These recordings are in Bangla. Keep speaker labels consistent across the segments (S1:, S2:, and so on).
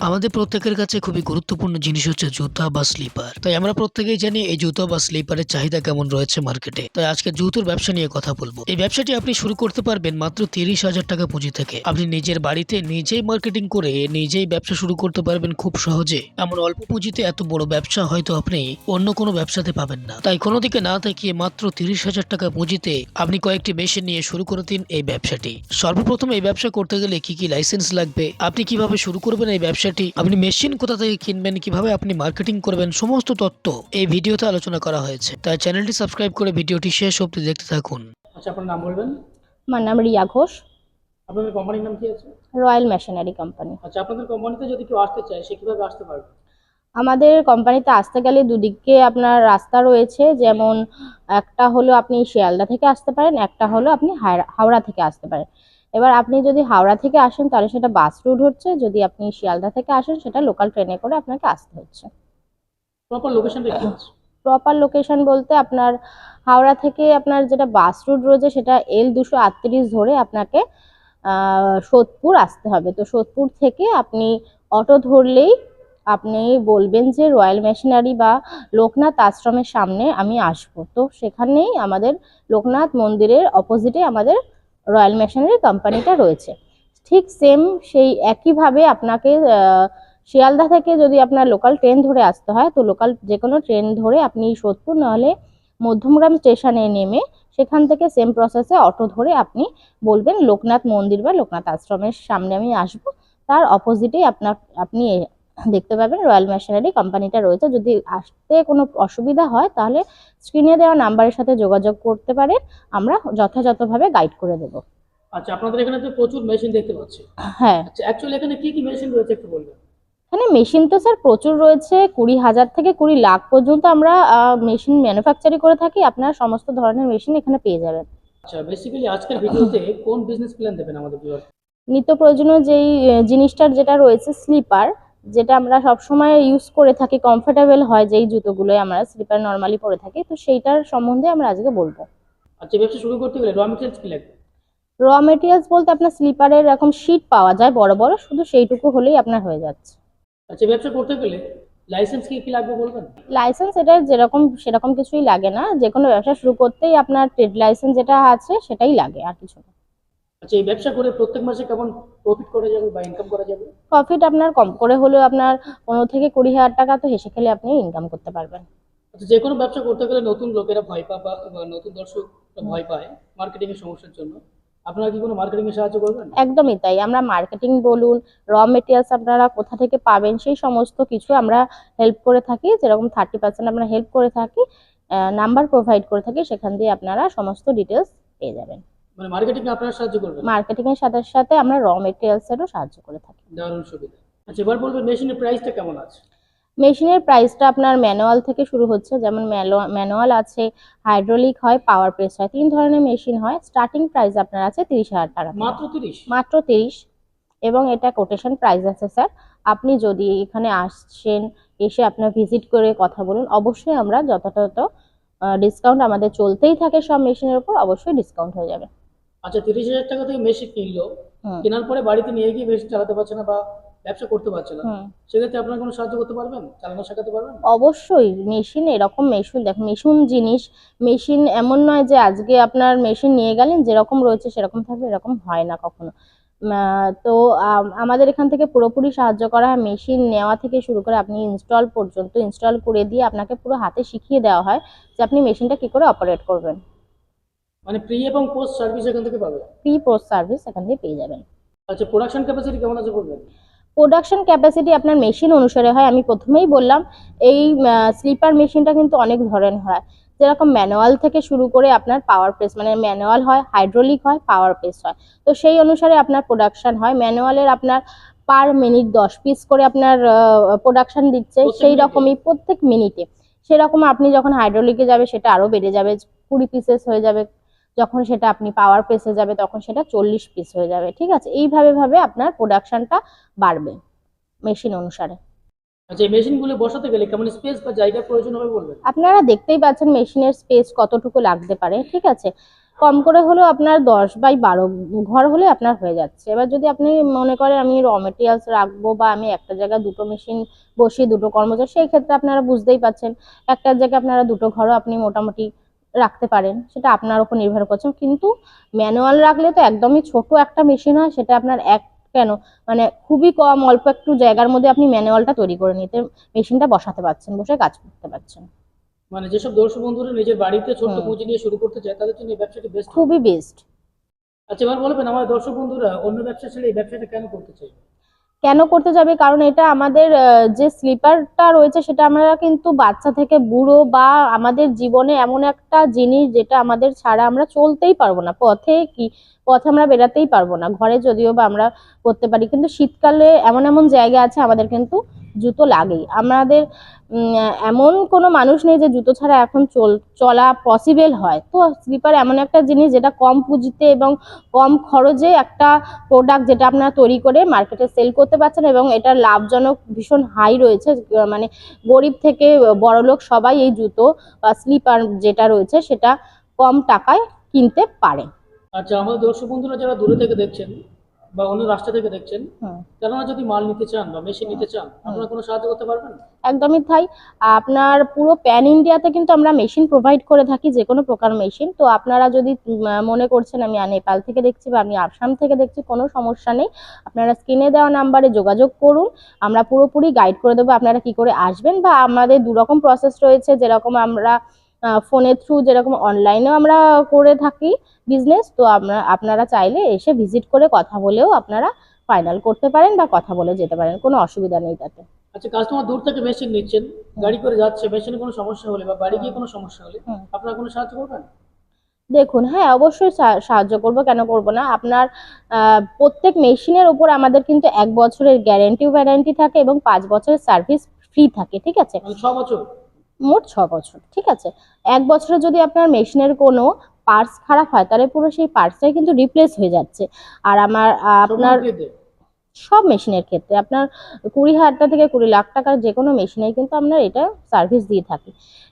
S1: আমাদের প্রত্যেকের কাছে খুবই গুরুত্বপূর্ণ জিনিস হচ্ছে জুতা বা স্লিপার। তাই আমরা প্রত্যেকেই জানি এই জুতা বা স্লিপারের চাহিদা কেমন রয়েছে মার্কেটে। তাই আজকে জুতোর ব্যবসা নিয়ে কথা বলবো। এই ব্যবসাটি আপনি শুরু করতে পারবেন মাত্র 30,000 টাকা পুঁজি থেকে। আপনি নিজের বাড়িতে নিজেই মার্কেটিং করে নিজেই ব্যবসা শুরু করতে পারবেন খুব সহজে। এমন অল্প পুঁজিতে এত বড় ব্যবসা হয়তো আপনি অন্য কোনো ব্যবসাতে পাবেন না। তাই কোনো দিকে না তাকিয়ে মাত্র 30,000 টাকা পুঁজিতে আপনি কয়েকটি মেশিন নিয়ে শুরু করে দিন এই ব্যবসাটি। সর্বপ্রথম এই ব্যবসা করতে গেলে কি কি লাইসেন্স লাগবে, আপনি কিভাবে শুরু করবেন এই ব্যবসাটি, আপনি মেশিন কোথা থেকে কিনবেন, কিভাবে আপনি মার্কেটিং করবেন, সমস্ত তথ্য এই ভিডিওতে আলোচনা করা হয়েছে। তাই চ্যানেলটি সাবস্ক্রাইব করে ভিডিওটি শেষ অবধি দেখতে থাকুন।
S2: আচ্ছা, আপনার নাম বলবেন?
S3: আমার নাম রিয়া ঘোষ,
S2: আপনাদের কোম্পানির নাম কি আছে?
S3: Royal machinery company.
S2: আচ্ছা, আপনাদের কোম্পানিতে যদি কেউ আসতে চায় সে কিভাবে আসতে পারবে?
S3: আমাদের কোম্পানিতে আসতে গেলে দুদিকে আপনার রাস্তা রয়েছে, যেমন একটা হলো আপনি শিয়ালদা থেকে আসতে পারেন, একটা হলো আপনি হাওড়া থেকে আসতে পারেন। এবার আপনি যদি হাওড়া থেকে আসেন তাহলে সেটা বাস রুট হচ্ছে, যদি আপনি শিয়ালদা থেকে আসেন সেটা লোকাল ট্রেনে করে আপনাকে আসতে হচ্ছে।
S2: প্রপার লোকেশনটা কি আছে?
S3: প্রপার লোকেশন বলতে আপনার হাওড়া থেকে আপনার যেটা বাস রুট রয়েছে সেটা L238 ধরে আপনাকে সোদপুর আসতে হবে। তো সোদপুর থেকে আপনি অটো ধরলেই আপনি বলবেন যে রয়্যাল মেশিনারি বা লোকনাথ আশ্রমের সামনে আমি আসবো, তো সেখানেই আমাদের লোকনাথ মন্দিরের অপোজিটে আমাদের রয়্যাল মেশিনারি কোম্পানিটা রয়েছে। ঠিক সেম সেই একইভাবে আপনাকে শিয়ালদা থেকে যদি আপনার লোকাল ট্রেন ধরে আসতে হয় তো লোকাল যে কোনো ট্রেন ধরে আপনি সোদপুর নাহলে মধ্যমগ্রাম স্টেশনে নেমে সেখান থেকে সেম প্রসেসে অটো ধরে আপনি বলবেন লোকনাথ মন্দির বা লোকনাথ আশ্রমের সামনে আমি আসব। তার অপোজিটেই আপনি দেখতে পাবেন রয়্যাল মেশিনারি কোম্পানিটা রয়েছে। যদি আসতে কোনো অসুবিধা হয় তাহলে স্ক্রিনে দেওয়া নাম্বারের সাথে যোগাযোগ করতে পারেন, আমরা যথাযথভাবে গাইড করে দেব।
S2: আচ্ছা, আপনাদের এখানে তো প্রচুর মেশিন দেখতে পাচ্ছি।
S3: হ্যাঁ,
S2: আচ্ছা, অ্যাকচুয়ালি এখানে কি কি মেশিন রয়েছে একটু বলবেন?
S3: এখানে মেশিন তো স্যার প্রচুর রয়েছে, 20,000 থেকে 20 লাখ পর্যন্ত আমরা মেশিন ম্যানুফ্যাকচারিং করে থাকি। আপনার সমস্ত ধরনের মেশিন এখানে পেয়ে যাবেন।
S2: আচ্ছা, বেসিক্যালি আজকের ভিডিওতে কোন বিজনেস প্ল্যান দেবেন আমাদের ভিউয়ার?
S3: নিত্য প্রয়োজনীয় যেই জিনিসটার যেটা রয়েছে স্লিপার, যেটা আমরা সবসময় ইউজ করে থাকি, কমফোর্টেবল হয় যেই জুতোগুলো আমরা স্লিপার নর্মালি পরে থাকি, তো সেইটার সম্বন্ধে আমরা আজকে বলবো।
S2: আচ্ছা, ব্যবসা শুরু করতে গেলে র মেটেরিয়ালস কি লাগবে?
S3: র মেটেরিয়ালস বলতে আপনার স্লিপারের এরকম শিট পাওয়া যায় বড় বড়, শুধু সেইটুকু হলেই আপনার হয়ে যাচ্ছে।
S2: আচ্ছা, ব্যবসা করতে গেলে লাইসেন্স কি কি লাগবে বলবেন?
S3: লাইসেন্স এটা যেরকম সেরকম কিছুই লাগে না, যে কোনো ব্যবসা শুরু করতেই আপনার ট্রেড লাইসেন্স যেটা আছে সেটাই লাগে, আর কিছু না।
S2: আচ্ছা, এই ব্যবসা করে প্রত্যেক মাসে কেমন প্রফিট করা যাবে বা ইনকাম করা যাবে?
S3: প্রফিট আপনার কম করে হলেও আপনার 15 থেকে 20 হাজার টাকা তো হেসে খেলে আপনি ইনকাম করতে পারবেন।
S2: আচ্ছা, যে কোনো ব্যবসা করতে গেলে নতুন লোকেরা ভয় পায় বা নতুন দর্শক ভয় পায় মার্কেটিং এর সমস্যার জন্য, আপনারা কি কোনো মার্কেটিং এ সাহায্য করবেন?
S3: একদমই তাই, আমরা মার্কেটিং বলুন, র মেটেরিয়ালস আপনারা কোথা থেকে পাবেন সেই সমস্ত কিছু আমরা হেল্প করে থাকি। যেরকম 30% আমরা হেল্প করে থাকি, নাম্বার প্রোভাইড করে থাকি, সেখান দিয়ে আপনারা সমস্ত ডিটেলস পেয়ে যাবেন।
S2: মানে মার্কেটিং এ আপনারা সাহায্য করবেন?
S3: মার্কেটিং এর সাথে সাথে আমরা র মেটেরিয়ালসেরও সাহায্য করে থাকি।
S2: দারুণ সুবিধা। আচ্ছা, এবার বলবেন মেশিনের প্রাইসটা কেমন আছে?
S3: মেশিনের প্রাইসটা আপনার ম্যানুয়াল থেকে শুরু হচ্ছে, যেমন ম্যানুয়াল আছে, হাইড্রোলিক হয়, পাওয়ার প্রেস হয়, 3 ধরনের মেশিন হয়। স্টার্টিং প্রাইস আপনার আছে 30,000 টাকা থেকে।
S2: মাত্র 30?
S3: মাত্র 30। এবং এটা কোটেশন প্রাইস আছে স্যার। আপনি যদি এখানে আসছেন, এসে আপনার ভিজিট করে কথা বলুন, অবশ্যই আমরা যথাযথ ডিসকাউন্ট আমাদের চলতেই থাকে, সব মেশিনের উপর অবশ্যই ডিসকাউন্ট হয়ে যাবে।
S2: আচ্ছা, 30,000 টাকা থেকে মেশিন কিনলো,
S3: হুম
S2: কেনার পরে বাড়িতে নিয়ে গিয়ে মেশিন চালাতে পারছে না বা ব্যবসা করতে পারছে না,
S3: হুম
S2: সেক্ষেত্রে আপনারা কোনো সাহায্য করতে পারবেন? চালানো শেখাতে পারবেন?
S3: অবশ্যই। মেশিন এরকম মেশিন দেখ, মেশিন জিনিস, মেশিন এমন নয় যে আজকে আপনার মেশিন নিয়ে গেলেন যেরকম রয়েছে সেরকম থাকবে, এরকম হয় না কখনো। তো আমাদের এখান থেকে পুরোপুরি সাহায্য করা হয়, মেশিন নেওয়া থেকে শুরু করে আপনি ইনস্টল পর্যন্ত, ইনস্টল করে দিয়ে আপনাকে পুরো হাতে শিখিয়ে দেওয়া হয় যে আপনি মেশিনটা কি করে অপারেট করবেন।
S2: মানে প্রি এবং পোস্ট সার্ভিস এখান থেকে পাবে?
S3: ফ্রি পোস্ট সার্ভিস এখান থেকে পেয়ে যাবেন।
S2: আচ্ছা, প্রোডাকশন ক্যাপাসিটি কেমন আছে বলবেন?
S3: প্রোডাকশন ক্যাপাসিটি আপনার মেশিন অনুসারে হয়। আমি প্রথমেই বললাম এই স্লিপার মেশিনটা কিন্তু অনেক ধরনের হয়, যেরকম ম্যানুয়াল থেকে শুরু করে আপনার পাওয়ার প্রেস, মানে ম্যানুয়াল হয়, হাইড্রোলিক হয়, পাওয়ার প্রেস হয়। তো সেই অনুসারে আপনার প্রোডাকশন হয়। ম্যানুয়ালের আপনার পার মিনিট 10 পিস করে আপনার প্রোডাকশন দিচ্ছে,
S2: প্রত্যেক
S3: সেই
S2: মিনিটে?
S3: রকমই প্রত্যেক মিনিটে। সেরকম আপনি যখন হাইড্রোলিকে যাবে সেটা আরো বেড়ে যাবে, 20 পিসেস হয়ে যাবে। যখন সেটা আপনি পাওয়ার প্রেসে যাবে তখন সেটা 40 পিস হয়ে যাবে। ঠিক আছে, এইভাবে ভাবে আপনার প্রোডাকশনটা বাড়বে মেশিন অনুসারে।
S2: আচ্ছা, এই মেশিনগুলো বসাতে গেলে কেমন স্পেস বা জায়গার প্রয়োজন হবে বলবেন?
S3: আপনারা দেখতেই পাচ্ছেন মেশিনের স্পেস কতটুকু লাগতে পারে। ঠিক আছে, কম করে হলেও আপনার 10/12 ঘর হলে আপনার হয়ে যাচ্ছে। এবার যদি আপনি মনে করেন আমি র মেটেরিয়ালস রাখবো বা আমি একটা জায়গায় দুটো মেশিন বসিয়ে দুটো কর্মচারী, সেই ক্ষেত্রে আপনারা বুঝতেই পাচ্ছেন একটা জায়গায় আপনারা দুটো ঘরও আপনি মোটামুটি রাখতে পারেন, সেটা আপনার উপর নির্ভর করছে। কিন্তু ম্যানুয়াল রাখলে তো একদমই ছোট একটা মেশিন হয়, সেটা আপনার কেন মানে খুবই কম অল্প একটু জায়গার মধ্যে আপনি ম্যানুয়ালটা তৈরি করে নিতে মেশিনটা বসাতে পারছেন, বসে কাজ করতে পারছেন।
S2: মানে যেসব দর্শক বন্ধুরা নিজের বাড়িতে ছোট্ট
S3: হুম।
S2: পুঁজি নিয়ে শুরু করতে চায় তাদের জন্য এই ব্যবসাটি বেস্ট।
S3: খুবই বেস্ট।
S2: আচ্ছা, এবার বলবেন আমার দর্শক বন্ধুরা অন্য ব্যবসা ছেড়ে এই ব্যবসাটা কেন করতে চাই?
S3: কেন করতে যাবে, কারণ এটা আমাদের যে স্লিপারটা রয়েছে সেটা আমরা কিন্তু বাচ্চা থেকে বুড়ো বা আমাদের জীবনে এমন একটা জিনিস যেটা আমাদের ছাড়া আমরা চলতেই পারবো না, পথে আমরা বেরাতেই পারবো না, ঘরে যদিও বা আমরা করতে পারি, কিন্তু শীতকালে এমন এমন জায়গা আছে আমাদের কিন্তু জুতো লাগেই। আমাদের এমন কোনো মানুষ নেই যে জুতো ছাড়া এখন চলা পসিবল হয়। তো স্লিপার এমন একটা জিনিস যেটা কম পুঁজিতে এবং কম খরচে একটা প্রোডাক্ট যেটা আপনারা তৈরি করে মার্কেটে সেল করতে পারছেন, এবং এটার লাভজনক ভীষণ হাই রয়েছে। মানে গরিব থেকে বড়লোক সবাই এই জুতো বা স্লিপার যেটা রয়েছে সেটা কম টাকায় কিনতে পারে।
S2: আচ্ছা, আমাদের দর্শক বন্ধুরা যারা দূরে থেকে দেখছেন বা অন্য রাষ্ট্র থেকে দেখছেন,
S3: হুম।
S2: তারা যদি মাল নিতে চান বা মেশিন নিতে চান, আপনারা কোনো সাহায্য করতে পারবেন?
S3: একদমই তাই। আপনার পুরো প্যান ইন্ডিয়াতে কিন্তু আমরা মেশিন প্রোভাইড করে থাকি, যে কোনো প্রকার মেশিন। তো আপনারা যদি মনে করছেন আমি নেপাল থেকে দেখছি বা আমি আসাম থেকে দেখছি, কোনো সমস্যা নেই, আপনারা স্ক্রিনে দেওয়া নাম্বারে যোগাযোগ করুন, আমরা পুরোপুরি গাইড করে দেবো আপনারা কি করে আসবেন। বা আমাদের দুরকম প্রসেস রয়েছে, যেরকম আমরা ফোনের থ্রু, যেরকম অনলাইনেও আমরা করে থাকি বিজনেস। তো আপনারা চাইলে এসে ভিজিট করে কথা বলেও আপনারা ফাইনাল করতে পারেন বা কথা বলে যেতে পারেন, কোনো অসুবিধা নেই তাতে।
S2: আচ্ছা, কাস্টমার দূর থেকে মেশিন নিচ্ছেন, গাড়ি করে যাচ্ছে, মেশিনে কোনো সমস্যা হলে বা বাড়ি গিয়ে কোনো সমস্যা হলে
S3: হুম।
S2: আপনারা কোনো সাহায্য করবেন?
S3: দেখুন, হ্যাঁ অবশ্যই সাহায্য করব, কেন করব না। আপনার প্রত্যেক মেশিনের উপর আমাদের কিন্তু 1 বছরের ওয়ারেন্টি থাকে এবং 5 বছরের সার্ভিস ফ্রি থাকে, ঠিক আছে।
S2: মানে 6 বছর?
S3: মোট 6 বছর, ঠিক আছে। 1 বছরে যদি আপনার মেশিনের কোনো পার্টস খারাপ হয় তাহলে পুরো সেই পার্টসটাই কিন্তু রিপ্লেস হয়ে যাচ্ছে। আর আপনার
S2: সবগুলো
S3: সব মেশিনের ক্ষেত্রে আপনার 20,000 থেকে 20 লাখ টাকার যে কোনো মেশিনেই কিন্তু আমরা এটা সার্ভিস দিয়ে থাকি।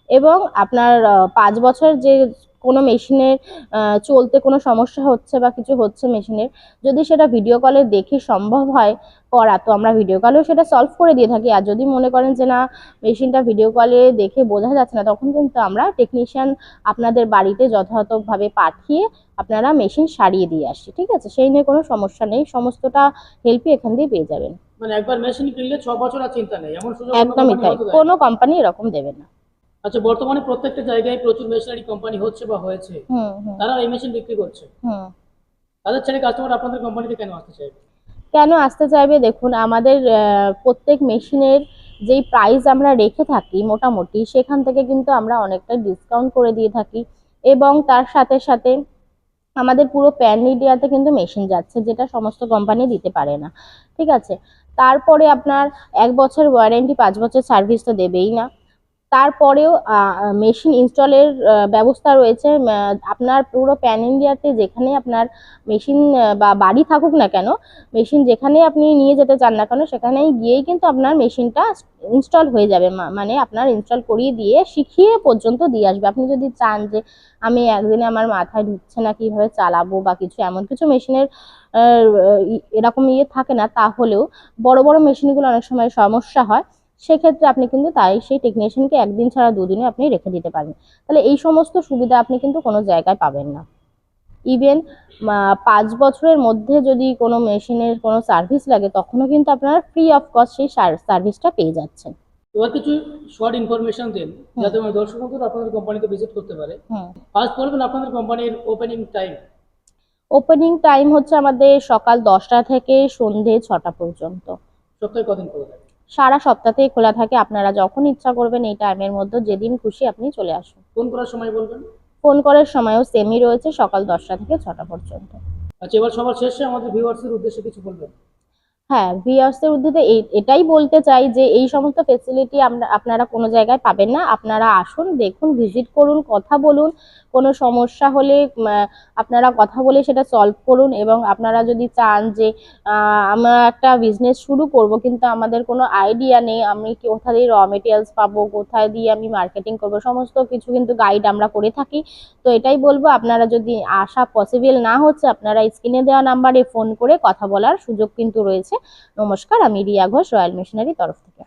S3: এবং আপনার 5 বছর যে কোনো মেশিনের চলতে কোনো সমস্যা হচ্ছে বা কিছু হচ্ছে মেশিনের, যদি সেটা ভিডিও কলে দেখে সম্ভব হয় করা, তো আমরা ভিডিও কলেও সেটা সলভ করে দিয়ে থাকি। আর যদি মনে করেন যে না মেশিনটা ভিডিও কলে দেখে বোঝা যাচ্ছে না, তখন কিন্তু আমরা টেকনিশিয়ান আপনাদের বাড়িতে যথাযথভাবে পাঠিয়ে আপনারা মেশিন সারিয়ে দিয়ে আসি, ঠিক আছে। সেই নিয়ে কোনো সমস্যা নেই, সমস্তটা হেল্পই এখান দিয়ে পেয়ে যাবেন।
S2: মানে একবার মেশিন কিনলে 6 বছর আর চিন্তা নেই, এমন সুযোগ অন্য
S3: একদমই
S2: কোম্পানি
S3: তাই,
S2: হয়তো দেয়
S3: কোনো
S2: না।
S3: কোম্পানি এরকম দেবে না।
S2: আচ্ছা, বর্তমানে প্রত্যেকটা জায়গায় প্রচুর মেশিনারি কোম্পানি হচ্ছে বা হয়েছে,
S3: হুম হুম
S2: তারা এই মেশিন বিক্রি করছে,
S3: হুম।
S2: তাদের ছেড়ে কাস্টমার আপনাদের কোম্পানিতে কেন আসতে চাইবে?
S3: কেন আসতে চাইবে, দেখুন আমাদের প্রত্যেক মেশিনের যেই প্রাইস আমরা রেখে থাকি মোটামুটি, সেখান থেকে কিন্তু আমরা অনেকটা ডিসকাউন্ট করে দিয়ে থাকি। এবং তার সাথে সাথে আমাদের পুরো প্যান ইন্ডিয়াতে কিন্তু মেশিন যাচ্ছে, যেটা সমস্ত কোম্পানি দিতে পারে না, ঠিক আছে। তারপরে আপনার 1 বছর ওয়ারেন্টি, 5 বছর সার্ভিস তো দেবেই না। তারপরেও মেশিন ইনস্টলের ব্যবস্থা রয়েছে। আপনার পুরো প্যান ইন্ডিয়াতে যেখানে আপনার মেশিন বা বাড়ি থাকুক না কেন, মেশিন যেখানে আপনি নিয়ে যেতে চান না কেন, সেখানেই গিয়েই কিন্তু আপনার মেশিনটা ইনস্টল হয়ে যাবে। মানে আপনার ইনস্টল করিয়ে দিয়ে শিখিয়ে পর্যন্ত দিয়ে আসবে। আপনি যদি চান যে আমি একদিনে আমার মাথায় ঢুকছে না কিভাবে চালাবো বা কিছু, এমন কিছু মেশিনের এরকম থাকে না, তাহলেও বড় বড় মেশিনগুলো অনেক সময় সমস্যা হয়, সেক্ষেত্রে আপনি কিন্তু সেই টেকনিশিয়ানকে 1 দিন ছাড়া 2 দিনে আপনি রেখে দিতে পারেন। তাহলে এই সমস্ত সুবিধা আপনি কিন্তু কোনো জায়গায় পাবেন না। ইভেন 5 বছরের মধ্যে যদি কোনো মেশিনের কোনো সার্ভিস লাগে, তখনও কিন্তু আপনারা ফ্রি অফ কস্ট সেই সার্ভিসটা পেয়ে যাচ্ছেন।
S2: এবার কিছু শর্ট ইনফরমেশন দিন
S3: হুম।
S2: যাতে আমার দর্শক বন্ধুরা আপনাদের কোম্পানিতে ভিজিট করতে পারে।
S3: হুম।
S2: ফার্স্ট বলবেন আপনাদের কোম্পানির ওপেনিং টাইম।
S3: ওপেনিং টাইম হচ্ছে আমাদের সকাল 10টা থেকে সন্ধে 6টা পর্যন্ত।
S2: সপ্তাহে কদিন করে থাকে?
S3: সারা সপ্তাহতেই খোলা থাকে, আপনারা যখন ইচ্ছা করবেন এই টাইমের মধ্যে যেদিন খুশি আপনি চলে আসুন।
S2: ফোন করার সময় বলবেন।
S3: ফোন করার সময়ও সেমই রয়েছে, সকাল 10টা থেকে 6টা পর্যন্ত।
S2: আচ্ছা, এবার সবার শেষে আমাদের ভিউয়ার্সের উদ্দেশ্যে কিছু বলবেন।
S3: হ্যাঁ, ভিউয়ার্সদের উদ্দেশ্যে এটাই বলতে চাই যে এই সমস্ত ফেসিলিটি আপনারা কোনো জায়গায় পাবেন না। আপনারা আসুন, দেখুন, ভিজিট করুন, কথা বলুন। কোনো সমস্যা হলে আপনারা কথা বলে সেটা সলভ করুন। এবং আপনারা যদি চান যে আমরা একটা বিজনেস শুরু করব কিন্তু আমাদের কোনো আইডিয়া নেই, আমি কোথা দিয়ে র মেটেরিয়ালস পাবো, কোথায় দিয়ে আমি মার্কেটিং করব, সমস্ত কিছু কিন্তু গাইড আমরা করে থাকি। তো এটাই বলবো, আপনারা যদি আসা পসিবল না হচ্ছে, আপনারা স্ক্রিনে দেওয়া নাম্বারে ফোন করে কথা বলার সুযোগ কিন্তু রয়েছে। নমস্কার, আমি রিয়া ঘোষ, রয়্যাল মিশনারি তরফ থেকে।